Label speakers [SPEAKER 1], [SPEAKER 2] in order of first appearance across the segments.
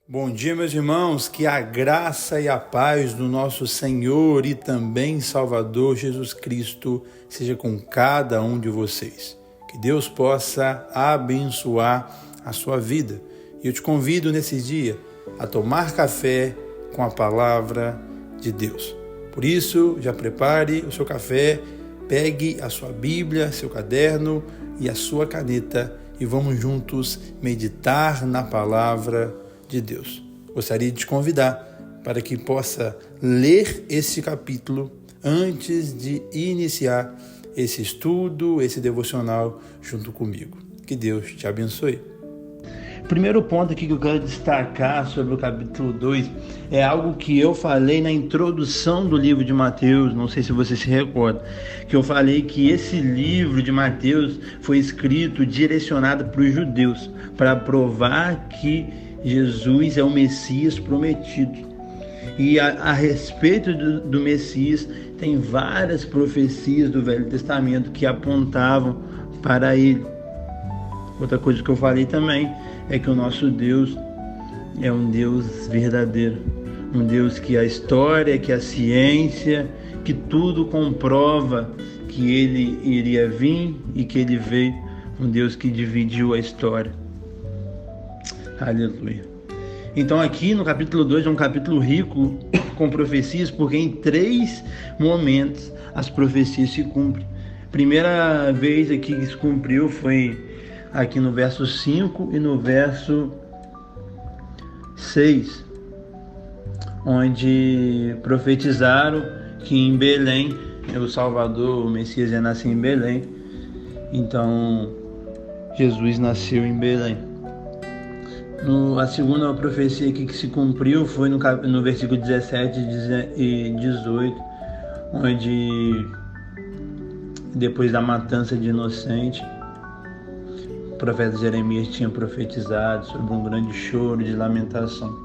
[SPEAKER 1] Bom dia, meus irmãos, que a graça e a paz do nosso Senhor e também Salvador Jesus Cristo seja com cada um de vocês. Que Deus possa abençoar a sua vida. E eu te convido nesse dia a tomar café com a palavra de Deus. Por isso, já prepare o seu café, pegue a sua Bíblia, seu caderno e a sua caneta e vamos juntos meditar na palavra de Deus. Gostaria de te convidar para que possa ler esse capítulo antes de iniciar esse estudo, esse devocional junto comigo. Que Deus te abençoe. Primeiro ponto aqui que eu quero destacar sobre o capítulo 2 é algo que eu falei na introdução do livro de Mateus, não sei se você se recorda, que eu falei que esse livro de Mateus foi escrito direcionado para os judeus, para provar que Jesus é o Messias prometido. E a respeito do Messias, tem várias profecias do Velho Testamento que apontavam para ele. Outra coisa que eu falei também é que o nosso Deus é um Deus verdadeiro, um Deus que a história, que a ciência, que tudo comprova que ele iria vir e que ele veio, um Deus que dividiu a história. Aleluia. Então aqui no capítulo 2 é um capítulo rico com profecias, porque em 3 momentos as profecias se cumprem. Primeira vez aqui que se cumpriu foi aqui no verso 5 e no verso 6, onde profetizaram que em Belém, o Salvador, o Messias ia nascer em Belém. Então Jesus nasceu em Belém. A segunda profecia aqui que se cumpriu foi no versículo 17 e 18, onde depois da matança de inocente, o profeta Jeremias tinha profetizado sobre um grande choro de lamentação.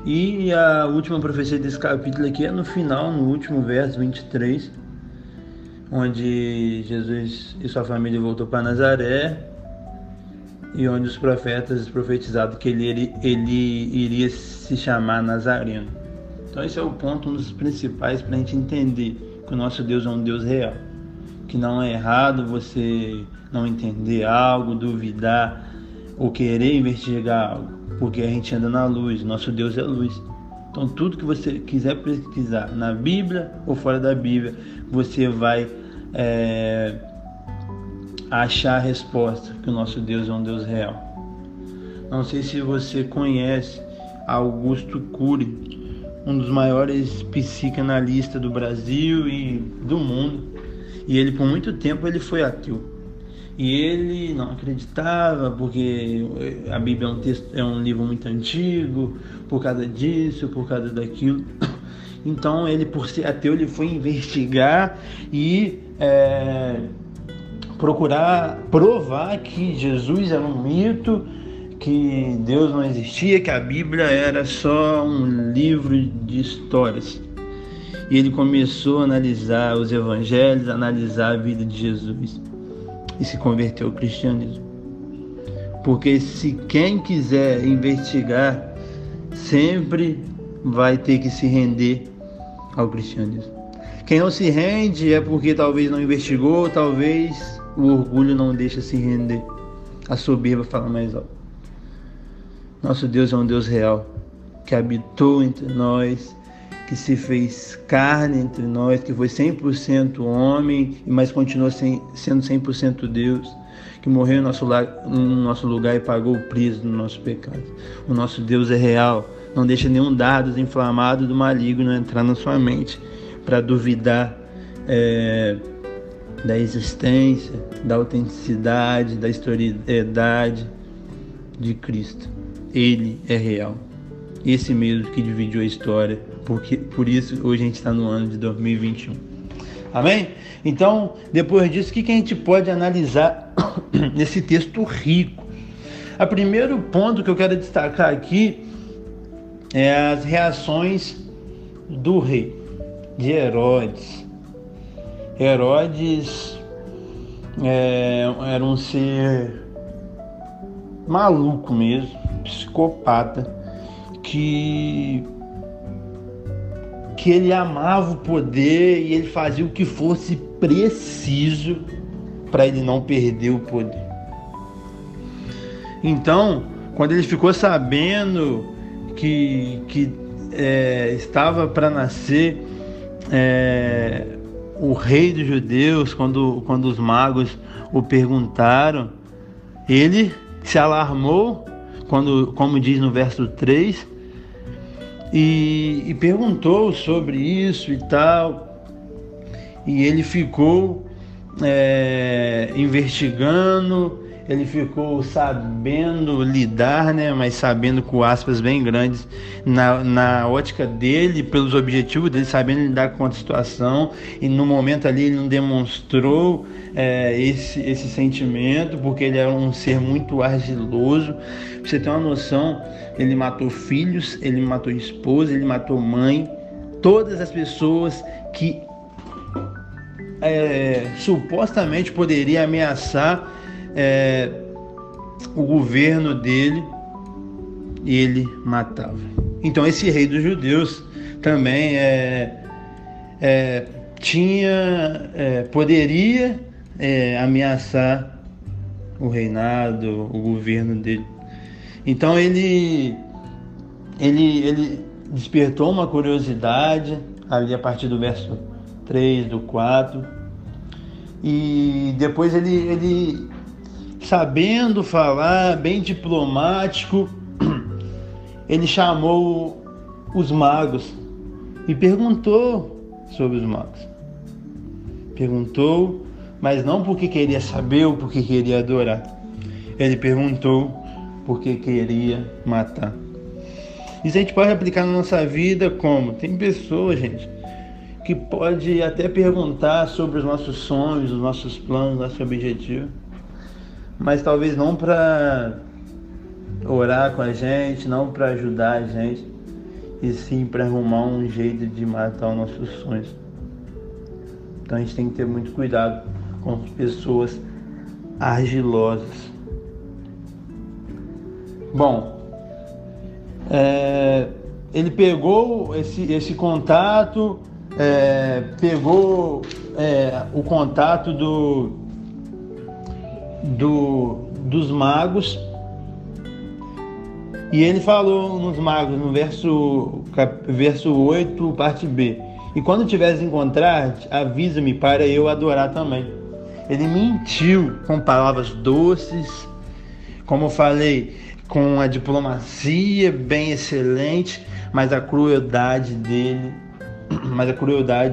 [SPEAKER 1] E a última profecia desse capítulo aqui é no final, no último verso 23, onde Jesus e sua família voltou para Nazaré, e onde os profetas profetizaram que ele iria se chamar Nazareno. Então esse é o ponto, um dos principais para a gente entender que o nosso Deus é um Deus real, que não é errado você não entender algo, duvidar ou querer investigar algo, porque a gente anda na luz, nosso Deus é luz. Então tudo que você quiser pesquisar na Bíblia ou fora da Bíblia, você vai achar a resposta, que o nosso Deus é um Deus real. Não sei se você conhece Augusto Cury, um dos maiores psicanalistas do Brasil e do mundo, e ele por muito tempo ele foi ateu, e ele não acreditava porque a Bíblia é um livro muito antigo, por causa disso, por causa daquilo. Então ele, por ser ateu, ele foi investigar e procurar provar que Jesus era um mito, que Deus não existia, que a Bíblia era só um livro de histórias. E ele começou a analisar os evangelhos, a analisar a vida de Jesus e se converteu ao cristianismo. Porque se quem quiser investigar, sempre vai ter que se render ao cristianismo. Quem não se rende é porque talvez não investigou, talvez o orgulho não deixa se render, a soberba fala mais alto. Nosso Deus é um Deus real, que habitou entre nós, que se fez carne entre nós, que foi 100% homem, mas continua sendo 100% Deus, que morreu no nosso lugar e pagou o preço do nosso pecado. O nosso Deus é real, não deixa nenhum dardo inflamado do maligno entrar na sua mente para duvidar da existência, da autenticidade, da historicidade de Cristo. Ele é real. Esse mesmo que dividiu a história, por isso hoje a gente está no ano de 2021. Amém? Então, depois disso, o que a gente pode analisar nesse texto rico? O primeiro ponto que eu quero destacar aqui é as reações do rei, de Herodes. Herodes era um ser maluco mesmo, psicopata, que ele amava o poder e ele fazia o que fosse preciso para ele não perder o poder. Então, quando ele ficou sabendo que estava para nascer o rei dos judeus, quando os magos o perguntaram, ele se alarmou, como diz no verso 3, e perguntou sobre isso e tal, e ele ficou investigando, ele ficou sabendo lidar, né, mas sabendo com aspas bem grandes, na ótica dele, pelos objetivos dele, sabendo lidar com a situação, e no momento ali ele não demonstrou esse sentimento, porque ele era um ser muito argiloso. Pra você ter uma noção, ele matou filhos, ele matou esposa, ele matou mãe, todas as pessoas que supostamente poderia ameaçar o governo dele, ele matava. Então esse rei dos judeus também poderia ameaçar o reinado, o governo dele. Então ele despertou uma curiosidade ali a partir do verso 3, do 4, e depois ele sabendo falar, bem diplomático, ele chamou os magos e perguntou sobre os magos. Perguntou, mas não porque queria saber ou porque queria adorar. Ele perguntou porque queria matar. Isso a gente pode aplicar na nossa vida como? Tem pessoas, gente, que pode até perguntar sobre os nossos sonhos, os nossos planos, nosso objetivo, mas talvez não para orar com a gente, não para ajudar a gente, e sim para arrumar um jeito de matar os nossos sonhos. Então a gente tem que ter muito cuidado com pessoas argilosas. Bom, ele pegou esse contato, pegou o contato dos magos, e ele falou nos magos, no verso 8, parte B: e quando tiveres encontrar, avisa-me para eu adorar também. Ele mentiu com palavras doces, como eu falei, com a diplomacia bem excelente, mas a crueldade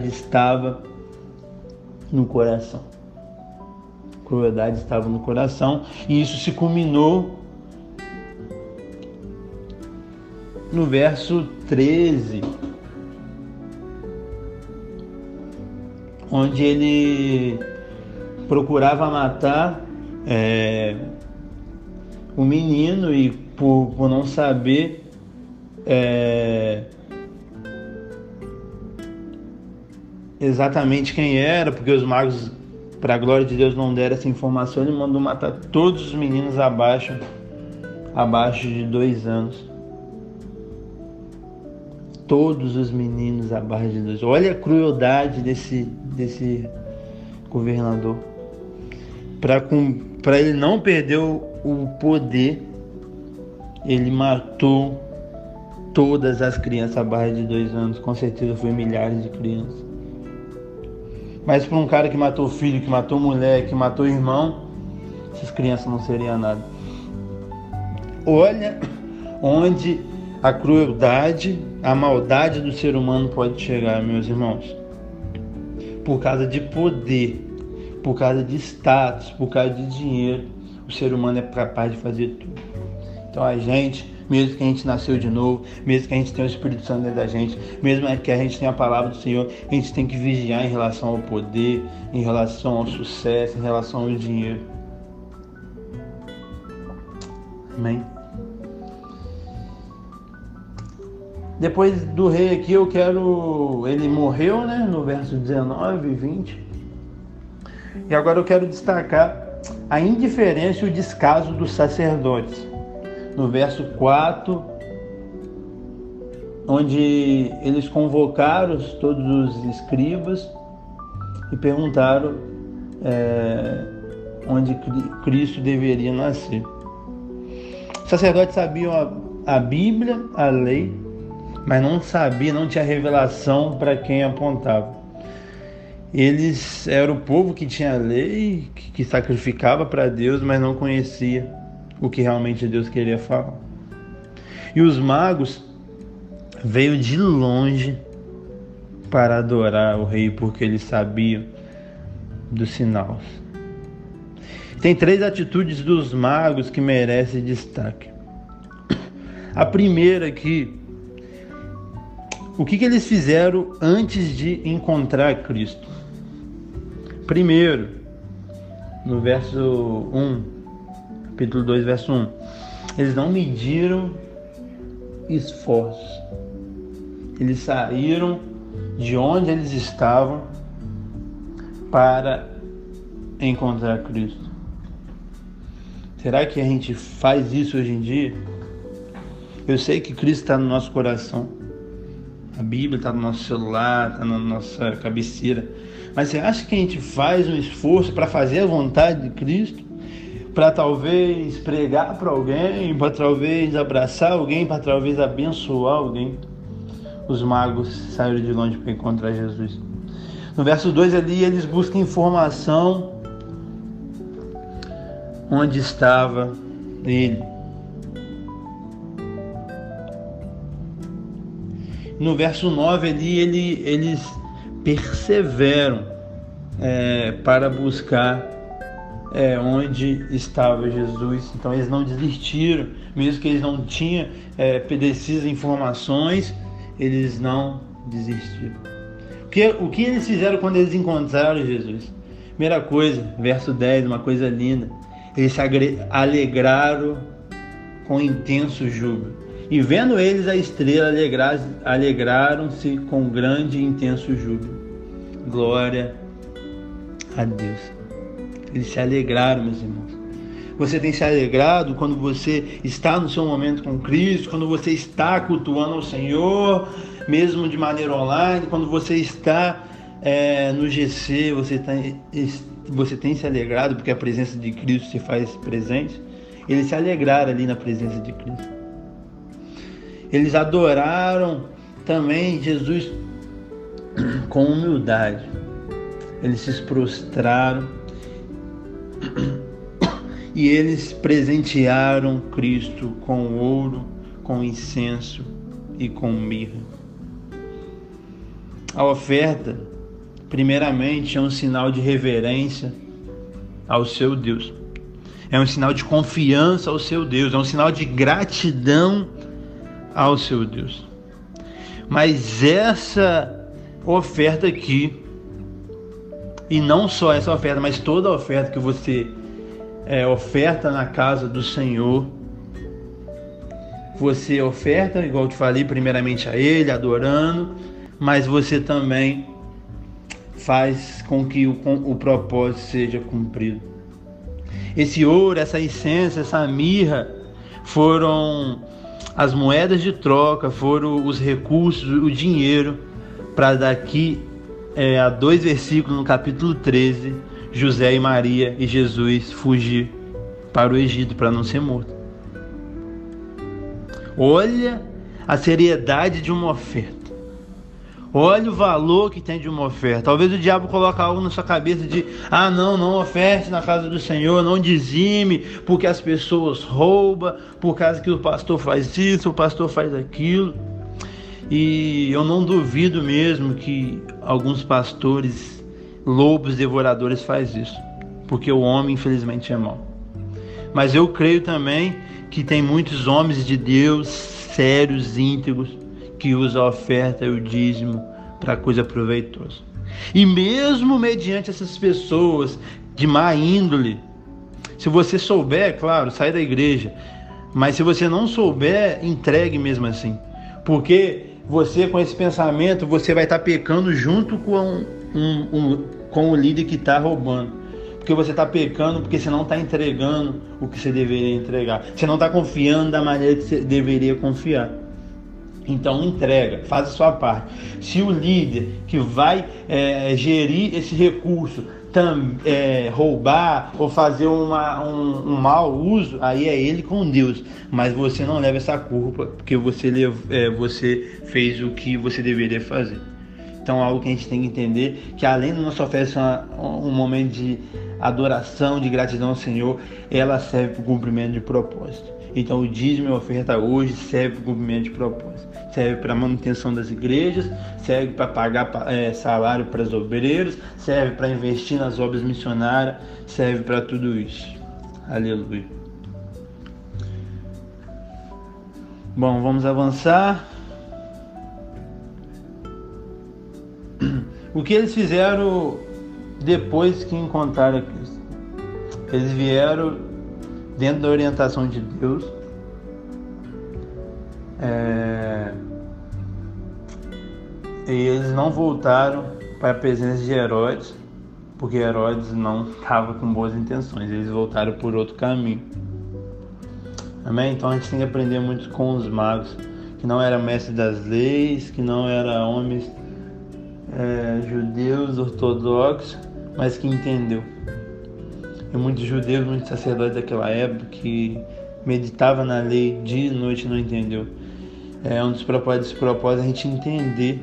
[SPEAKER 1] estava no coração. A crueldade estava no coração, e isso se culminou no verso 13, onde ele procurava matar o menino, e por não saber exatamente quem era, porque os magos, para a glória de Deus, não deram essa informação, ele mandou matar todos os meninos abaixo de 2 anos. Todos os meninos abaixo de 2 anos. Olha a crueldade desse governador. Para ele não perder o poder, ele matou todas as crianças abaixo de 2 anos. Com certeza foi milhares de crianças. Mas para um cara que matou filho, que matou mulher, que matou irmão, essas crianças não seriam nada. Olha onde a crueldade, a maldade do ser humano pode chegar, meus irmãos. Por causa de poder, por causa de status, por causa de dinheiro, o ser humano é capaz de fazer tudo. Então a gente, mesmo que a gente nasceu de novo, mesmo que a gente tenha o Espírito Santo dentro da gente, mesmo que a gente tenha a palavra do Senhor, a gente tem que vigiar em relação ao poder, em relação ao sucesso, em relação ao dinheiro. Amém? Depois do rei aqui, ele morreu, né, no verso 19 e 20. E agora eu quero destacar a indiferença e o descaso dos sacerdotes. no verso 4, onde eles convocaram todos os escribas e perguntaram onde Cristo deveria nascer. Os sacerdotes sabiam a Bíblia, a lei, mas não tinha revelação para quem apontava. Eles eram o povo que tinha a lei, que sacrificava para Deus, mas não conhecia o que realmente Deus queria falar. E os magos veio de longe para adorar o rei, porque eles sabiam dos sinais. Tem 3 atitudes dos magos que merecem destaque. A primeira aqui, o que eles fizeram antes de encontrar Cristo? Primeiro, no verso 1, capítulo 2, verso 1, eles não mediram esforços. Eles saíram de onde eles estavam para encontrar Cristo. Será que a gente faz isso hoje em dia? Eu sei que Cristo está no nosso coração. A Bíblia está no nosso celular, está na nossa cabeceira. Mas você acha que a gente faz um esforço para fazer a vontade de Cristo? Para talvez pregar para alguém, para talvez abraçar alguém, para talvez abençoar alguém? Os magos saíram de longe para encontrar Jesus. No verso 2 ali, eles buscam informação onde estava ele. No verso 9 ali, eles perseveram para buscar onde estava Jesus. Então eles não desistiram, mesmo que eles não tinham precisas informações, eles não desistiram. O que eles fizeram quando eles encontraram Jesus? Primeira coisa, verso 10, uma coisa linda. Eles se alegraram com intenso júbilo. E vendo eles a estrela, alegraram-se com grande e intenso júbilo. Glória a Deus. Eles se alegraram, meus irmãos. Você tem se alegrado quando você está no seu momento com Cristo, quando você está cultuando ao Senhor, mesmo de maneira online, quando você está no GC, você tem se alegrado porque a presença de Cristo se faz presente? Eles se alegraram ali na presença de Cristo. Eles adoraram também Jesus com humildade. Eles se prostraram e eles presentearam Cristo com ouro, com incenso e com mirra. A oferta, primeiramente, é um sinal de reverência ao seu Deus. É um sinal de confiança ao seu Deus. É um sinal de gratidão ao seu Deus. Mas essa oferta aqui, e não só essa oferta, mas toda a oferta que você oferta na casa do Senhor, você oferta, igual eu te falei, primeiramente a Ele, adorando, mas você também faz com que o propósito seja cumprido. Esse ouro, essa essência, essa mirra foram as moedas de troca, foram os recursos, o dinheiro, para daqui a 2 versículos, no capítulo 13, José e Maria e Jesus fugir para o Egito para não ser morto. Olha a seriedade de uma oferta. Olha o valor que tem de uma oferta. Talvez o diabo coloque algo na sua cabeça de não oferte na casa do Senhor, não dizime, porque as pessoas roubam, por causa que o pastor faz isso, o pastor faz aquilo. E eu não duvido mesmo que alguns pastores, lobos devoradores, fazem isso, porque o homem infelizmente é mau. Mas eu creio também que tem muitos homens de Deus, sérios, íntegros, que usam a oferta e o dízimo para coisa proveitosa. E mesmo mediante essas pessoas de má índole, se você souber, claro, sai da igreja, mas se você não souber, entregue mesmo assim, porque você, com esse pensamento, você vai estar pecando junto com o líder que está roubando. porque você está pecando, porque você não está entregando o que você deveria entregar. Você não está confiando da maneira que você deveria confiar. Então entrega, faz a sua parte. Se o líder que vai gerir esse recurso roubar ou fazer um mau uso, aí é ele com Deus, mas você não leva essa culpa, porque você fez o que você deveria fazer. Então algo que a gente tem que entender, que além da nossa oferta um momento de adoração, de gratidão ao Senhor, ela serve para o cumprimento de propósito. Então o dízimo e a oferta hoje serve para o cumprimento de propósito, serve para a manutenção das igrejas, serve para pagar salário para os obreiros, serve para investir nas obras missionárias, serve para tudo isso. Aleluia. Bom, vamos avançar. O que eles fizeram depois que encontraram Cristo? Eles vieram dentro da orientação de Deus, e eles não voltaram para a presença de Herodes, porque Herodes não estava com boas intenções, eles voltaram por outro caminho. Amém? Então a gente tem que aprender muito com os magos, que não eram mestres das leis, que não eram homens judeus ortodoxos, mas que entendeu. E muitos judeus, muitos sacerdotes daquela época que meditavam na lei dia e noite não entendeu. Um dos propósitos a gente entender.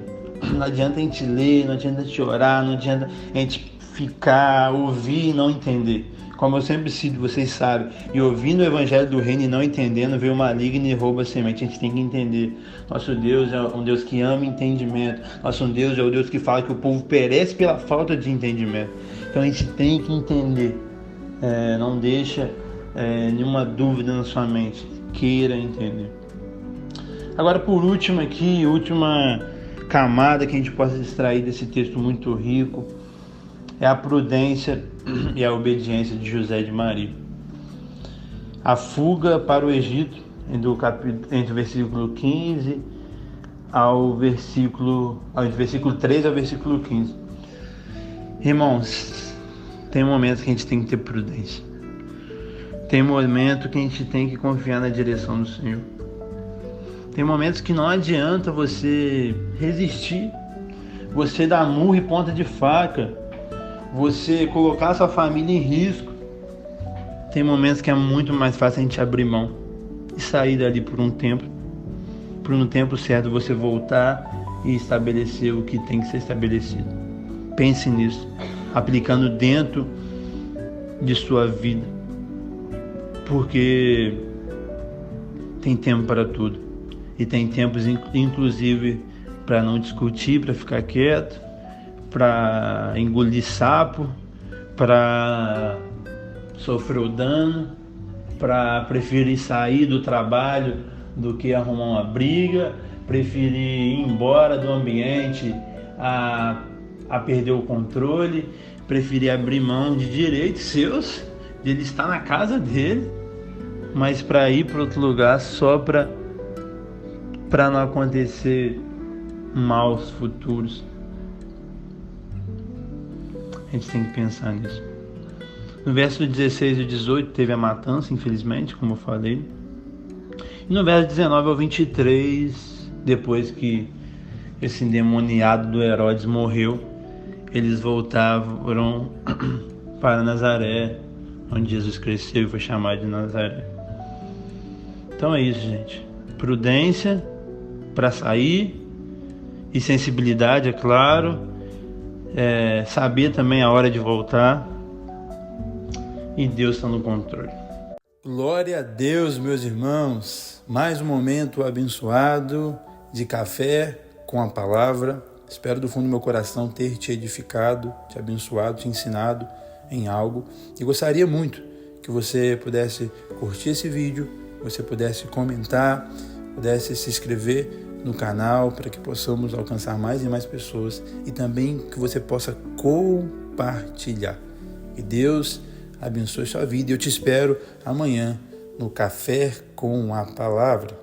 [SPEAKER 1] Não adianta a gente ler, não adianta a gente orar, não adianta a gente ficar, ouvir e não entender. Como eu sempre cito, vocês sabem, e ouvindo o evangelho do reino e não entendendo, veio o maligno e rouba a semente. A gente tem que entender. Nosso Deus é um Deus que ama entendimento. Nosso Deus é o Deus que fala que o povo perece pela falta de entendimento. Então a gente tem que entender. Não deixa nenhuma dúvida na sua mente. Queira entender. Agora, por último aqui, última camada que a gente possa extrair desse texto muito rico, é a prudência e a obediência de José de Maria. A fuga para o Egito, entre o versículo 15 ao versículo 13 ao versículo 15. Irmãos, tem momentos que a gente tem que ter prudência. Tem momento que a gente tem que confiar na direção do Senhor. Tem momentos que não adianta você resistir, você dar murro e ponta de faca, você colocar sua família em risco. Tem momentos que é muito mais fácil a gente abrir mão e sair dali por um tempo certo você voltar e estabelecer o que tem que ser estabelecido. Pense nisso, aplicando dentro de sua vida, porque tem tempo para tudo. E tem tempos, inclusive, para não discutir, para ficar quieto, para engolir sapo, para sofrer o dano, para preferir sair do trabalho do que arrumar uma briga, preferir ir embora do ambiente a perder o controle, preferir abrir mão de direitos seus, de ele estar na casa dele, mas para ir para outro lugar só para não acontecer maus futuros. A gente tem que pensar nisso. No verso 16 e 18 teve a matança, infelizmente, como eu falei. E no verso 19 ao 23, depois que esse endemoniado do Herodes morreu, eles voltaram para Nazaré, onde Jesus cresceu e foi chamado de Nazaré. Então é isso, gente. Prudência para sair e sensibilidade, é claro, saber também a hora de voltar, e Deus está no controle. Glória a Deus, meus irmãos, mais um momento abençoado de café com a palavra. Espero do fundo do meu coração ter te edificado, te abençoado, te ensinado em algo, e gostaria muito que você pudesse curtir esse vídeo, você pudesse comentar, pudesse se inscrever no canal para que possamos alcançar mais e mais pessoas, e também que você possa compartilhar. Que Deus abençoe sua vida e eu te espero amanhã no Café com a Palavra.